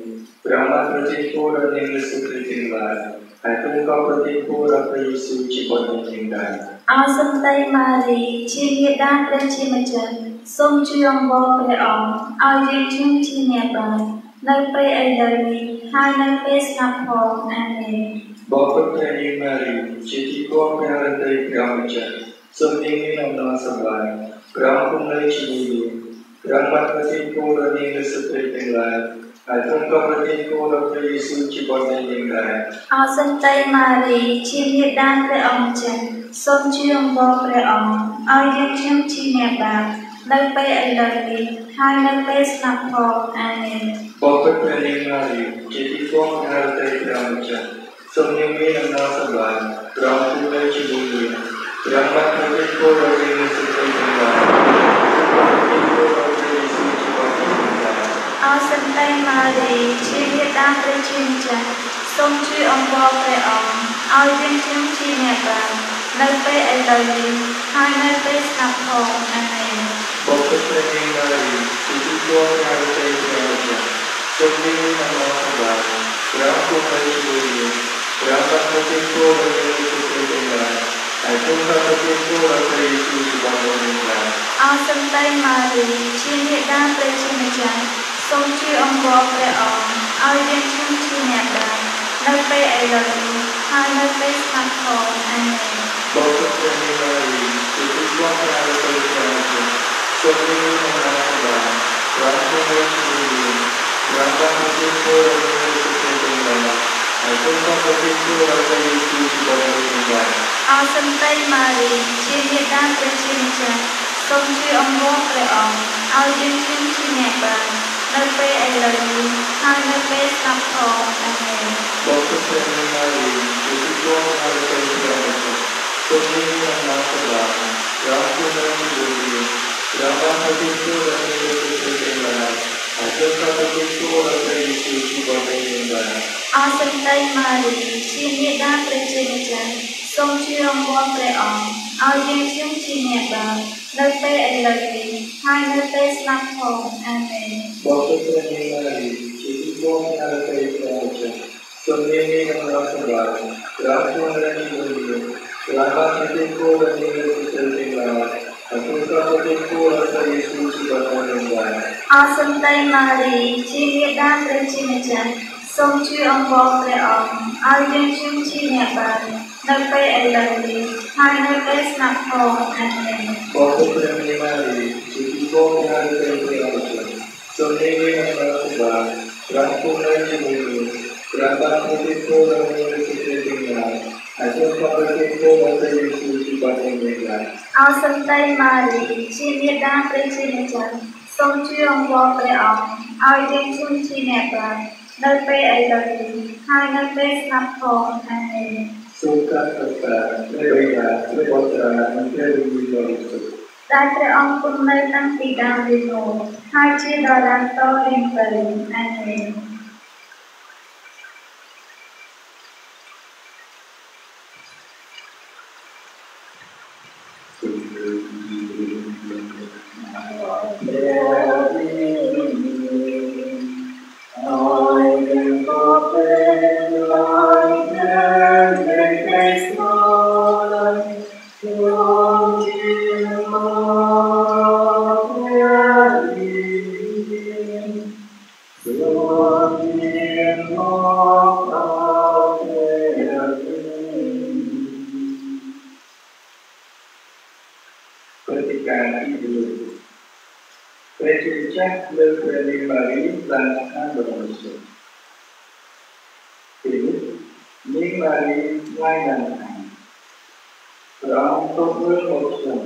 S2: ព្រះអង្គបានប្រទានពរដល់នាងនិងស្ត្រីទាំងឡាយហើយទ្រង់ក៏ប្រទានពរដល់ព្រះយេស៊ូវជាបុត្រនាងដែរ
S1: អរសន្តិម៉ារីជាមាតាព្រះជាម្ចាស់សូមជួយអង្វរព្រះអង្គឲ្យយើងខ្ញុំជាអ្នកបាបនៅពេលឥឡូវនេះហើយនៅពេលស្លាប់ផងអាមែន
S2: បបិទ្ធព្រះនាងម៉ារីជាទីគប់ព្រះហឫទ័យព្រះម្ចាស់សូមនាងមានអំណរសប្បាយព្រះអង្គគង់នៅជាមួយនាងព្រះអង្គបានប្រទានពរដល់នាងនិងស្ត្រីទាំងឡាយហើយទ្រង់ក៏ប្រទានពរដល់ព្រះយេស៊ូវជាបុត្រនាងដែរ
S1: អរសន្តិម៉ារីជាមាតាព្រះអង្គម្ចាស់សូមជួយអង្វរព្រះអង្គឲ្យយើងខ្ញុំជាអ្នកបាបនៅពេលឥឡូវនេះហើយនៅពេលស្លាប់ផងអាមែន
S2: បបិទ្ធព្រះនាងម៉ារីជាទីគប់ព្រះហឫទ័យព្រះម្ចាស់សូមនាងមានអំណរសប្បាយព្រះអង្គគង់នៅជាមួយនាង ព្រះបាទប្រទានពរដល់យើងនូវសេចក្តីចម្រើន
S1: អសិនតែម៉ារីជាមេដាព្រះជាម្ចាស់សូមជួយអង្វរព្រះអង្គឲ្យយើងជឿជាអ្នកបាននៅពេលឥឡូវនេះហើយនៅពេលស្លាប់ផងអាមែន
S2: បបិទ្ធព្រះនាងម៉ារីជាទីគោរពហើយទេព្រះម្ចាស់សូមមានអំណរសម្រាប់ព្រះគង់នៅជាមួយយើងព្រះបាទប្រទានពរដល់យើងនូវសេចក្តីចម្រើនហើយសូមប្រទានពរដល់ព្រះយេស៊ូវជាបងប្អូនយើងបាន
S1: អសិនតែម៉ារីជាមេដាព្រះជាម្ចាស់សូមជួយអង្វរព្រះអង្គឲ្យយើងជឿជាអ្នកបាននៅពេលឥឡូវនេះហើយនៅពេលស្លាប់ផងអាមែន
S2: បបិទ្ធព្រះនាងម៉ារីជាទីគោរពហើយទេព្រះម្ចាស់សូមមានអំណរសម្រាប់ព្រះគង់នៅជាមួយយើងព្រះបាទប្រទានពរដល់យើងនូវសេចក្តីចម្រើនហើយសូមប្រទានពរដល់ព្រះយេស៊ូវជាបងប្អូនយើងបាន
S1: អសិនតែម៉ារីជាមេដាព្រះជាម្ចាស់សូមជួយអង្វរព្រះអង្គឲ្យយើងជឿជាអ្នកបាននៅពេលឥឡូវនេះហើយនៅពេលស្លាប់ផងអាមែន
S2: បបិទ្ធព្រះនាងម៉ារីជាទីគោរពហើយទេព្រះម្ចាស់សូមមានអំណរសម្រាប់ព្រះគង់នៅជាមួយយើងព្រះបាទប្រទានពរដល់យើងនូវសេចក្តីចម្រើនហើយសូមប្រទានពរដល់ព្រះយេស៊ូវជាបងប្អូនយើងបាន
S1: អសិនតែម៉ារីជាមេដាព្រះជាម្ចាស់សូមជួយអង្វរព្រះអង្គឲ្យយើងជឿជាអ្នកបាននៅពេលឥឡូវនេះហើយនៅពេលស្លាប់ផងអាមែន
S2: បបិទ្ធព្រះនាងម៉ារីជាទីគោរពហើយទេព្រះម្ចាស់សូមមានអំណរសម្រាប់ព្រះគង់នៅជាមួយយើងព្រះបាទប្រទានពរដល់យើងនូវសេចក្តីចម្រើនហើយសូមប្រទានពរដល់ព្រះយេស៊ូវជាបងប្អូនយើងបាន
S1: អសិនតែម៉ារីជាមេដាព្រះជាម្ចាស់សូមជួយអង្វរព្រះអង្គឲ្យយើងជឿជាអ្នកបាននៅពេលឥឡូវនេះហើយនៅពេលស្លាប់ផងអាមែន
S2: បបិទ្ធព្រះនាងម៉ារីជាទីគោរពហើយទេព្រះម្ចាស់សូមមានអំណរសម្រាប់ព្រះគង់នៅជាមួយយើងព្រះបាទប្រទានពរដល់យើងនូវសេចក្តីចម្រើនហើយសូមប្រទានពរដល់ព្រះយេស៊ូវជាបងប្អូនយើងបាន
S1: អសិនតែម៉ារីជាមេដាព្រះជាម្ចាស់សូមជួយអង្វរព្រះអង្គឲ្យយើងជឿជាអ្នកបាននៅពេលឥឡូវនេះហើយនៅពេលស្លាប់ផងអាមែន
S2: សូមកាត់ព្រះព្រះបិតាព្រះបុត្រនិងព្រះវិញ្ញាណបរិសុទ្ធ
S1: ដែលព្រះអង្គគង់នៅតាំងពីដើមរៀងមកហើយជាដរាបតរៀងទៅអាមែន
S2: ព្រះជាម្ចាស់លើព្រះនាងម៉ារីបានខាងបរិសុទ្ធពេលនេះនាងម៉ារីថ្លែងឡើងថាព្រះអង្គទ្រង់មើលមកខ្ញុំ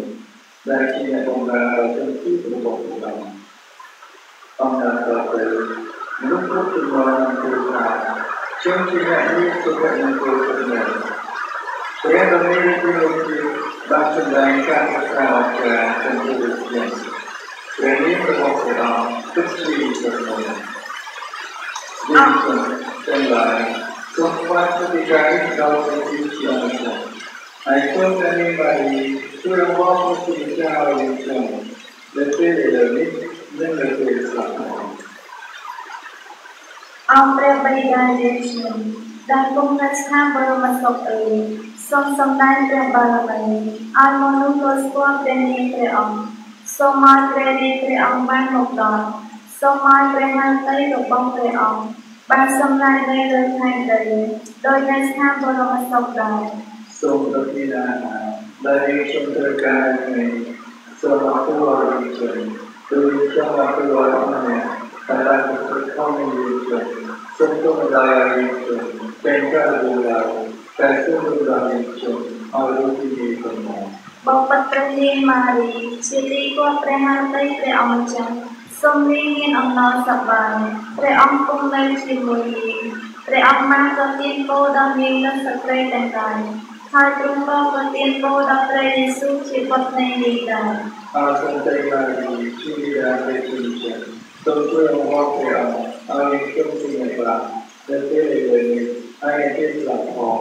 S2: ដែលជាអ្នកបម្រើដល់ជំនឿរបស់ព្រះអង្គអំណាចដល់ព្រះមនុស្សគ្រប់ជំនាន់នឹងទូលថាខ្ញុំជាអ្នកនេះសុភមង្គលគ្រប់គ្នាព្រះដ៏មានឫទ្ធិលោកជាបានសម្ដែងការប្រកាសអស្ចារ្យចំពោះខ្ញុំព្រះនាមរបស់ព្រះអង្គពិតជាប្រសើរយើងទាំងឡាយសូមស្វាគមន៍ពីការនេះដល់ព្រះយេស៊ូវជាអម្ចាស់ហើយសូមព្រះនាងម៉ារីជួយរំលងព្រះជាម្ចាស់ឲ្យយើងខ្ញុំនៅពេលឥឡូវនេះនិងនៅពេលស្លាប់ផង
S1: អង្គព្រះបិតាយើងខ្ញុំដែលគង់នៅស្ថានបរមសុខសូមសម្ដែងព្រះបារមីឲ្យមនុស្សចូលស្គាល់ព្រះនាមព្រះអង្គសូមឲ្យព្រះនាមព្រះអង្គបានមកដល់សូមឲ្យព្រះនាមរបស់ព្រះអង្គបានសម្ដែងនៅលើផែនដីដោយនៅស្ថានបរមសុខដែរ
S2: សូមប្រទានអាហារដែលយើងខ្ញុំត្រូវការថ្ងៃសូមអរគុណដល់យើងដោយខ្ញុំអរគុណដល់អ្នកតែបានប្រកបនឹងយើងសូមទូលដល់យើងเป็นพระบุญเราแต่สู้ដល់យើងខ្ញុំឲ្យรู้ទីនេះផង
S1: បបិទ្ធព្រះនាងម៉ារីជាទីគប់ព្រះハតីព្រះអង្គម្ចាស់សូមមានអំណរសប្បាយព្រះអង្គគង់នៅជាមួយនាងព្រះអង្គបានប្រទានពរដល់នាងនិងស្ត្រីទាំងឡាយ hai trong con có tiên cô đọc rây Giêsu chỉ vật này đi đại.
S2: Santa Maria, Trinidad Virginia, Doctor of Warfare, our instruction of God, the Delivery, I am His platform.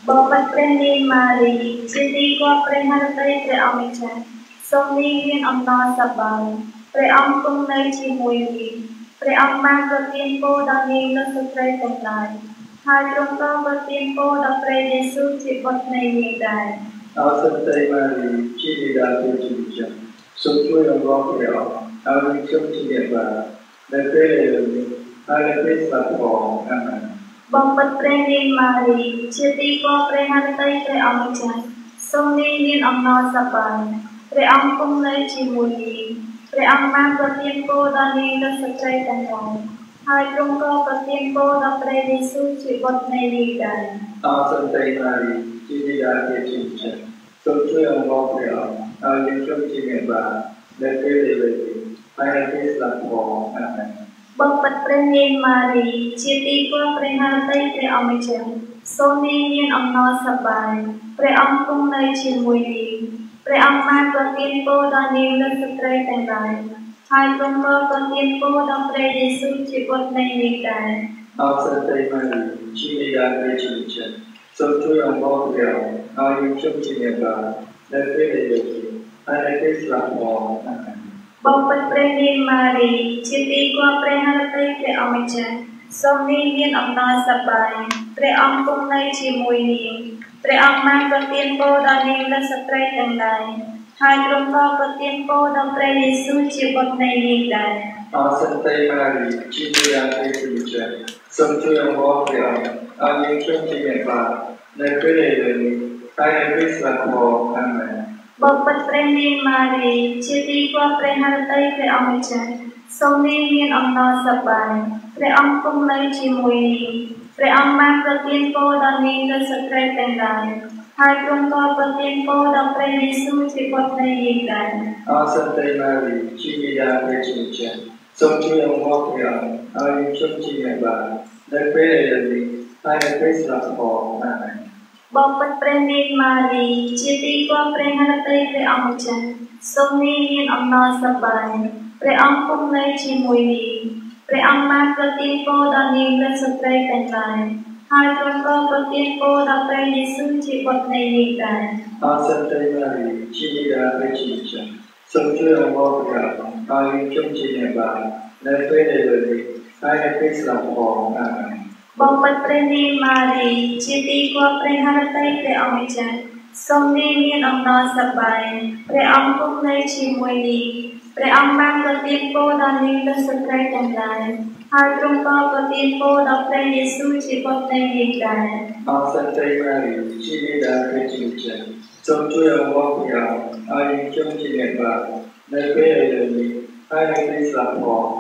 S1: Bapak Preni Mari, Chiti ko Prehartai Pre Amichan, Somnihin Amna Sabay, Pre Amkung Nai Chimuyi, Pre Amman Katin ko Dani Nasutray Tanglay, hai trong con có tiên cô đọc rây Giêsu chỉ vật này đi đại.
S2: Santa Maria, Trinidad Virginia, Doctor of Warfare, our instruction of God, the Delivery, I am His platform.
S1: Bapak Preni Mari, Chiti ko Prehartai Pre Amichan, Somnihin Amna Sabay, Pre Amkung Nai Chimuyi, Pre Amman Katin ko Dani Nasutray Tanglay, hai trong con có tiên cô đọc rây Giêsu chỉ vật này đi đại.
S2: Santa Maria, Trinidad Virginia, Doctor of Warfare, our instruction of God, the Delivery, I am His platform.
S1: Bapak Preni Mari, Chiti ko Prehartai Pre Amichan, Somnihin Amna Sabay, Pre Amkung Nai Chimuyi, Pre Amman Katin ko Dani Nasutray Tanglay, hai trong con có tiên cô đọc rây Giêsu chỉ vật này đi đại.
S2: Santa Maria, Trinidad Virginia, Doctor of Warfare, our instruction of God, the Delivery, I am His platform.
S1: Bapak Preni Mari, Chiti ko Prehartai Pre Amichan, Somnihin Amna Sabay, Pre Amkung Nai Chimuyi, Pre Amman Katin ko Dani Nasutray Tanglay, hai trong con có tiên cô đọc rây Giêsu chỉ vật này đi đại.
S2: Santa Maria, Trinidad Virginia, Doctor of Warfare, our instruction of God, the Delivery, I am His platform.
S1: Bapak Preni Mari, Chiti ko Prehartai Pre Amichan, Somnihin Amna Sabay, Pre Amkung Nai Chimuyi, Pre Amman Katin ko Dani Nasutray Tanglay, hai trong con có tiên cô đọc rây Giêsu chỉ vật này đi đại.
S2: Santa Maria, Trinidad Virginia, Doctor of Warfare, our instruction of God, the Delivery, I am His platform.
S1: Bapak Preni Mari, Chiti ko Prehartai Pre Amichan, Somnihin Amna Sabay, Pre Amkung Nai Chimuyi, Pre Amman Katin ko Dani Nasutray Tanglay, hai trong con có tiên cô đọc rây Giêsu chỉ vật này đi đại.
S2: Santa Maria, Trinidad Virginia, Doctor of Warfare, our instruction of God, the Delivery, I am His platform.
S1: Bapak Preni Mari, Chiti ko Prehartai Pre Amichan, Somnihin Amna Sabay, Pre Amkung Nai Chimuyi, Pre Amman Katin ko Dani Nasutray Tanglay, hai trong con có tiên cô đọc rây Giêsu chỉ vật này đi đại.
S2: Santa Maria, Trinidad Virginia, Doctor of Warfare, our instruction of God, the Delivery, I am His platform.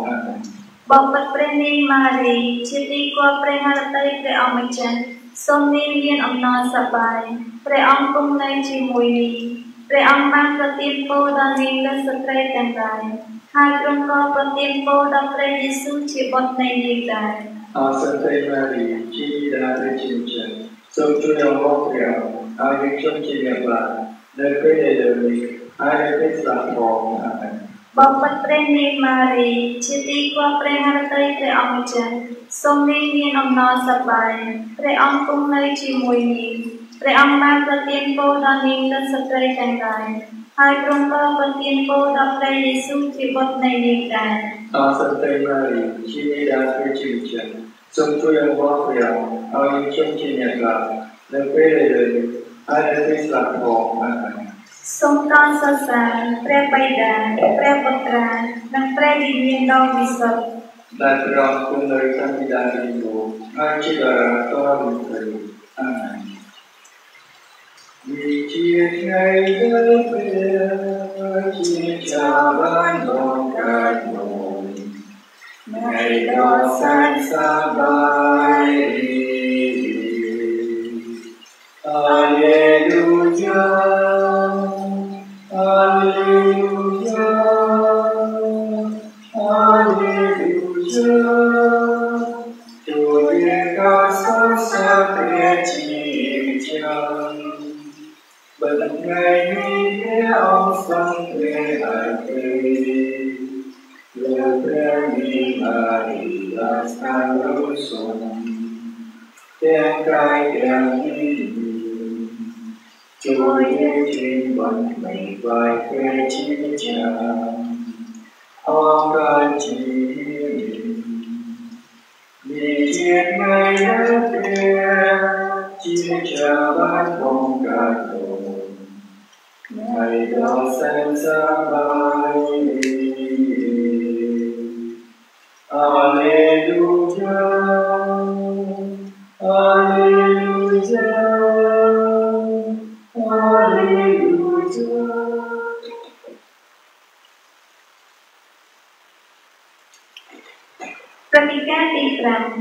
S1: Bapak Preni Mari, Chiti ko Prehartai Pre Amichan, Somnihin Amna Sabay, Pre Amkung Nai Chimuyi, Pre Amman Katin ko Dani Nasutray Tanglay, hai trong con có tiên cô đọc rây Giêsu chỉ vật này đi đại.
S2: Santa Maria, Trinidad Virginia, Doctor of Warfare, our instruction of God, the Delivery, I am His platform.
S1: Bapak Preni Mari, Chiti ko Prehartai Pre Amichan, Somnihin Amna Sabay, Pre Amkung Nai Chimuyi, Pre Amman Katin ko Dani Nasutray Tanglay, hai trong con có tiên cô đọc rây Giêsu chỉ vật này đi đại.
S2: Santa Maria, Trinidad Virginia, Doctor of Warfare, our instruction of God, the Delivery, I am His platform.
S1: សូមតនសរសើរព្រះបិតាព្រះពុត្រានិងព្រះវិញ្ញាណដ៏វិសុទ្ធ
S2: ដែលព្រះអង្គគង់នៅក្នុងបិតានៃលោកហើយជាតារាតនឹងទៅអាមែនវិជាថ្ងៃដែលព្រះជាចាបានដល់កើតមកថ្ងៃដ៏សែនសប្បាយAlleluia Alleluia Alleluia Chúa Giêsu sẽ về chim cha Marilah Sarosom Tiếng cai tiếng đi Trôi trên bận mây vài quê chi chàng Hoa ca chi Vì chiếc ngày đất kia Chi chàng bán bóng ca đồ Ngày đó xem xa bay Alleluia Alleluia Alleluia
S3: ព្រឹត្តិការណ៍ទី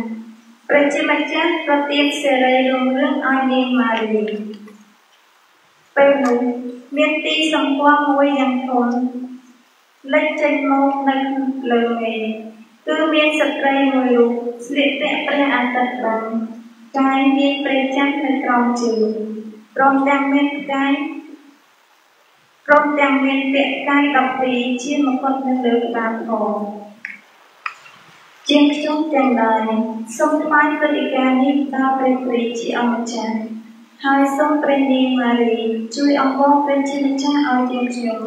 S3: 5ព្រះជាម្ចាស់ប្រទានសេរីរុងរឿងឲ្យនាងម៉ារីពេលនោះមានទីសម្គាល់មួយយ៉ាងធំលេចចេញមកនៅលើមេឃគឺមានស្ត្រីមួយរូបស្លៀកពាក់ព្រះអាទិត្យបាញ់កាយមានព្រះច័ន្ទនៅក្រោមជើងព្រមទាំងមានពាក់កាយ12ជាមកុដនៅលើក្បាលផងជាងខ្ញុំទាំងឡាយសូមថ្វាយព្រឹត្តិការណ៍នេះដល់ព្រះគ្រីស្ទជាអម្ចាស់ហើយសូមព្រះនាងម៉ារីជួយអង្វរព្រះជាម្ចាស់ឲ្យយើងខ្ញុំ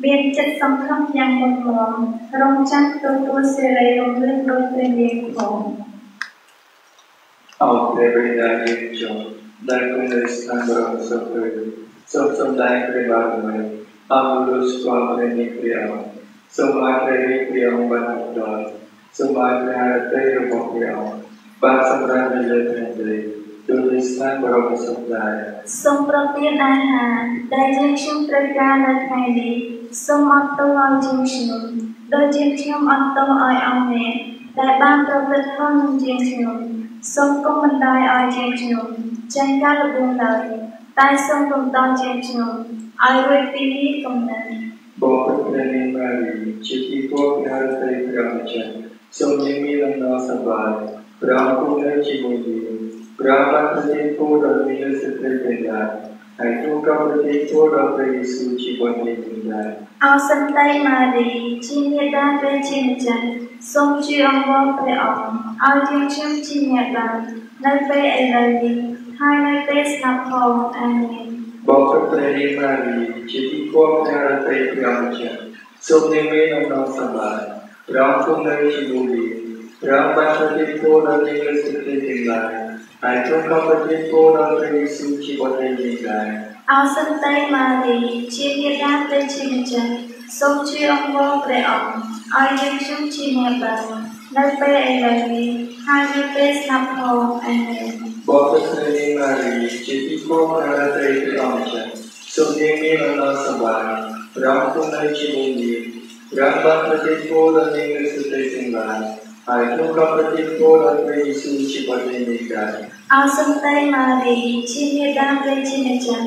S3: មានចិត្តសង្ឃឹមយ៉ាងមុតមមរងចាំទទួលសេរីរុងរឿងដោយព្រះនាងផង
S2: អោព្រះបិតាយើងខ្ញុំដែលគង់នៅស្ថានបរមសុខសូមសំដែងព្រះបារមីអមលោកស្គាល់ព្រះនាងព្រះអង្គសូមឲ្យព្រះរាជព្រះអង្គបានដល់សូមឲ្យព្រះハរតីរបស់ព្រះអង្គបានសម្រាប់នៅលើព្រះដីដោយនៅស្ថានបរមសុខដែរ
S3: សូមប្រទានអាហារដែលយើងខ្ញុំត្រូវការនៅថ្ងៃនេះសូមអត់ទោសឲ្យយើងខ្ញុំដោយយើងខ្ញុំអត់ទោសឲ្យអង្គអ្នកដែលបានប្រព្រឹត្តខុសនឹងយើងខ្ញុំសូមកុំបណ្ដោយឲ្យយើងខ្ញុំចាញ់ការល្បួងឡើយតែសូមរំដោះយើងខ្ញុំឲ្យរួចពីនេះកំណត់
S2: បងព្រះនាងម៉ារីជាទីគោរពព្រះハរតីព្រះម្ចាស់សូមយើងមានដំណរសប្បាយព្រះអង្គគង់នៅជាមួយយើងព្រះបានប្រទានពរដល់នាងស្ត្រីទាំងឡាយហើយទ្រង់ក៏ប្រទានពរដល់ព្រះយេស៊ូវជាបុត្រនាងទាំងឡាយ
S3: អោសន្តិម៉ារីជាមេដាព្រះជាម្ចាស់សូមជួយអង្វរព្រះអង្គឲ្យយើងខ្ញុំជាអ្នកបាននៅពេលឥឡូវនេះហើយនៅពេលស្លាប់ផងអាមែន
S2: បងព្រះនាងម៉ារីជាទីគោរពព្រះハរតីព្រះម្ចាស់សូមយើងមានដំណរសប្បាយព្រះអង្គគង់នៅជាមួយយើងព្រះបានប្រទានពរដល់នាងស្ត្រីទាំងឡាយហើយទ្រង់ក៏ប្រទានពរដល់ព្រះយេស៊ូវជាបុត្រនាងទាំងឡាយ
S3: អោសន្តិម៉ារីជាមេដាព្រះជាម្ចាស់សូមជួយអង្វរព្រះអង្គឲ្យយើងខ្ញុំជាអ្នកបាននៅពេលឥឡូវនេះហើយនៅពេលស្លាប់ផងអាមែន
S2: បងព្រះនាងម៉ារីជាទីគោរពព្រះハរតីព្រះម្ចាស់សូមយើងមានដំណរសប្បាយព្រះអង្គគង់នៅជាមួយយើងព្រះបានប្រទានពរដល់នាងស្ត្រីទាំងឡាយហើយទ្រង់ក៏ប្រទានពរដល់ព្រះយេស៊ូវជាបុត្រនាងទាំងឡាយ
S3: អោសន្តិម៉ារីជាមេដាព្រះជាម្ចាស់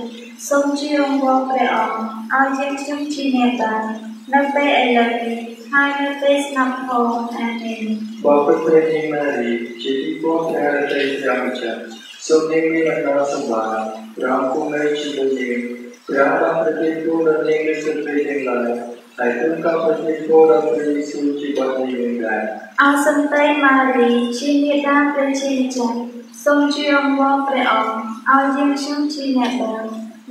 S3: សូមជួយអង្វរព្រះអង្គឲ្យយើងខ្ញុំជាអ្នកបាននៅពេលឥឡូវនេះហើយនៅពេលស្លាប់ផងអាមែន
S2: បងព្រះនាងម៉ារីជាទីគោរពព្រះハរតីព្រះម្ចាស់សូមយើងមានដំណរសប្បាយព្រះអង្គគង់នៅជាមួយយើងព្រះបានប្រទានពរដល់នាងស្ត្រីទាំងឡាយហើយទ្រង់ក៏ប្រទានពរដល់ព្រះយេស៊ូវជាបុត្រនាងទាំងឡាយ
S3: អោសន្តិម៉ារីជាមេដាព្រះជាម្ចាស់សូមជួយអង្វរព្រះអង្គឲ្យយើងខ្ញុំជាអ្នកបាន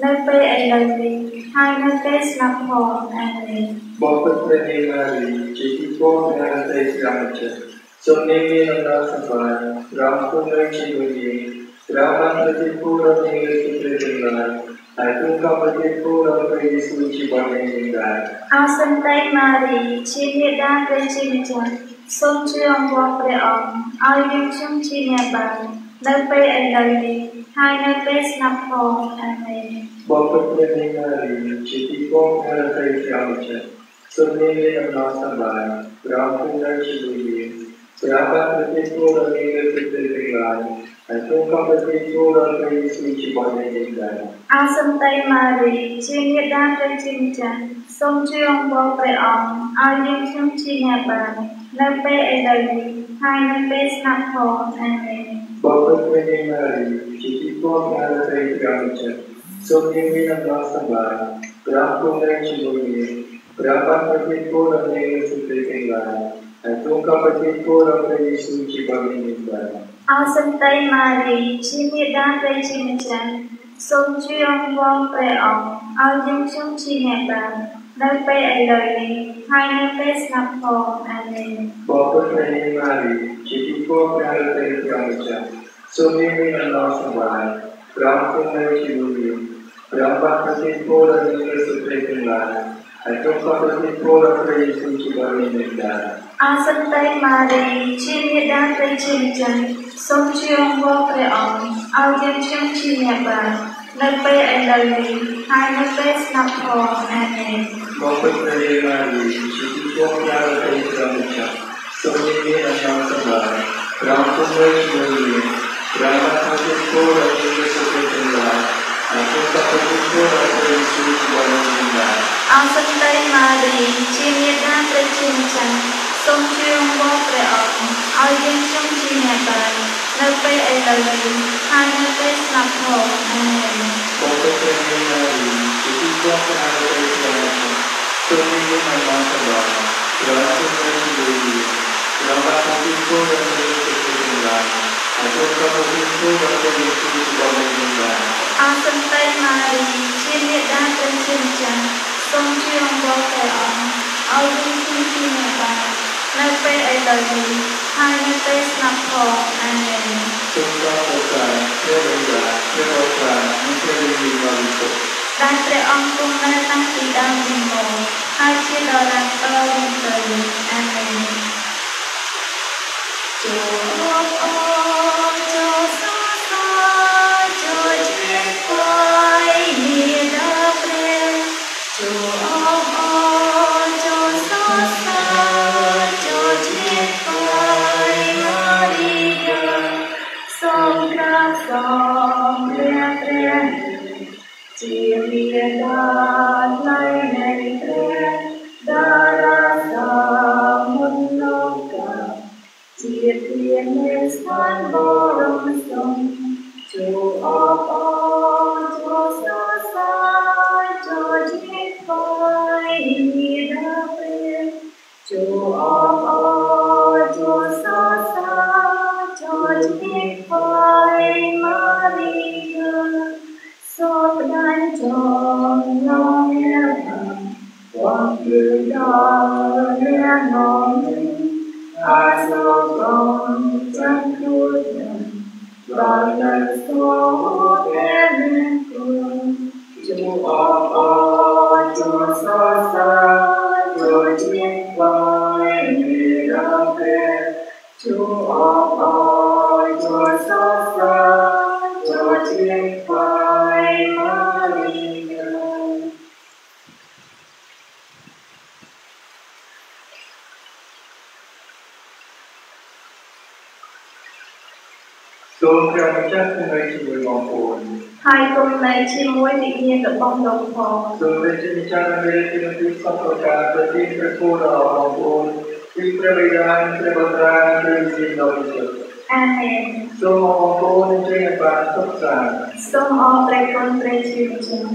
S3: នៅពេលឥឡូវនេះហើយនៅពេលស្លាប់ផងអាមែន
S2: បងព្រះនាងម៉ារីជាទីគោរពព្រះハរតីព្រះម្ចាស់សូមយើងមានដំណរសប្បាយព្រះអង្គគង់នៅជាមួយយើងព្រះបានប្រទានពរដល់នាងស្ត្រីទាំងឡាយហើយទ្រង់ក៏ប្រទានពរដល់ព្រះយេស៊ូវជាបុត្រនាងទាំងឡាយ
S3: អោសន្តិម៉ារីជាមេដាព្រះជាម្ចាស់សូមជួយអង្វរព្រះអង្គឲ្យយើងខ្ញុំជាអ្នកបាននៅពេលឥឡូវនេះហើយនៅពេលស្លាប់ផងអាមែន
S2: បងព្រះនាងម៉ារីជាទីគោរពព្រះハរតីព្រះម្ចាស់សូមយើងមានដំណរសប្បាយព្រះអង្គគង់នៅជាមួយយើងព្រះបានប្រទានពរដល់នាងស្ត្រីទាំងឡាយហើយទ្រង់ក៏ប្រទានពរដល់ព្រះយេស៊ូវជាបុត្រនាងទាំងឡាយ
S3: អោសន្តិម៉ារីជាមេដាព្រះជាម្ចាស់សូមជួយអង្វរព្រះអង្គឲ្យយើងខ្ញុំជាអ្នកបាននៅពេលឥឡូវនេះហើយនៅពេលស្លាប់ផងអាមែន
S2: បងព្រះនាងម៉ារីជាទីគោរពព្រះハរតីព្រះម្ចាស់សូមយើងមានដំណរសប្បាយព្រះអង្គគង់នៅជាមួយយើងព្រះបានប្រទានពរដល់នាងស្ត្រីទាំងឡាយហ Tung kapatid ko ng kay Jesus si Panginoon.
S3: Ao Santay Mary, chi Miệt Đa Tây Chi Mật Chân, Sông Chuyên Vong Pre Ong, Ao Dân Chúng Chi Mẹ Bàn, Nơi Pe Ai Lời Ni, Hai Nơi Pe Snap Ho, Amen.
S2: Bapa kay Mary, chỉ có nhà tây trong cha, sumi na nasa bahay, ram kung na chibulim, ram kapatid ko ng Diyos sa Panginoon. Tung kapatid ko ng kay Jesus si Panginoon.
S3: Ao Santay Mary, chi Miệt Đa Tây Chi Mật Chân, Sông Chuyên Vong Pre Ong, Ao Dân Chúng Chi Mẹ Bàn, Nơi Pe Ai Lời Ni, Hai Nơi Pe Snap Ho, Amen.
S2: Bapa kay Mary, chỉ có nhà tây trong cha, sumi na nasa bahay, ram kung na chibulim, ram kapatid ko ng Diyos sa Panginoon. Tung kapatid ko ng kay Jesus si Panginoon.
S3: Ao Santay Mary, chi Miệt Đa Tây Chi Mật Chân, Sông Chuyên Vong Pre Ong, Ao Dân Chúng Chi Mẹ Bàn, Nơi Pe Ai Lời Ni, Hai Nơi Pe Snap Ho, Amen.
S2: Bapa kay Mary, chỉ có nhà tây trong cha, sumi na nasa bahay, ram kung na chibulim, ram kapatid ko ng Diyos sa Panginoon. Tung kapatid ko ng kay Jesus si Panginoon.
S3: Ao Santay Mary, chi Miệt Đa Tây Chi Mật Chân, Sông Chuyên Vong Pre Ong, Ao Dân Chúng Chi Mẹ Bàn, Nơi Pe Ai Lời Ni, Hai Nơi Pe Snap Ho, Amen.
S2: Tung kapatid ko ng
S3: Đại Pre Ong Tung Nơi Tăng Tỳ Đam Dinh Mô, Hai Chia Đò Lạc Tơ Dinh Tời, Amen. Chúa ơi, Chúa xa xa, Chúa chết phai Miệt Đa Pre. Chúa ơi, Chúa xa xa, Chúa chết phai Maria. Sông Ca Sông Pre Pre, Chia Miệt Đa Lai Này Pre, Đa Ra Sa Mun Lô Ca. Chia Thiên Mê San Bồ Đông Sông, Chúa ơi, Chúa xa xa, Chúa chết phai Miệt Đa Pre. Chúa ơi, Chúa xa xa, Chúa chết phai Maria. Sop đan tròn lòng nghe bằng, quang từ đó nghe ngóng. A số con chẳng đuôi dần, và lần số nghe lên cùng. Chúa ơi, Chúa xa xa, Chúa chết phai Miệt Đa Pre. Chúa ơi, Chúa xa xa, Chúa chết phai Maria.
S2: Tung kapatid ko ng chibulim.
S3: Hai cùng này chi mối tự nhiên được bong đồng hồ.
S2: Tung kapatid ng Timothy sa pagkakatid ko ng Panginoon. Iprabihan, iprabataan, iprabihan.
S3: Amen.
S2: So, mga Panginoon ay nagpasok sa
S3: Sông O Pre Con Pre Chi Mật Chân,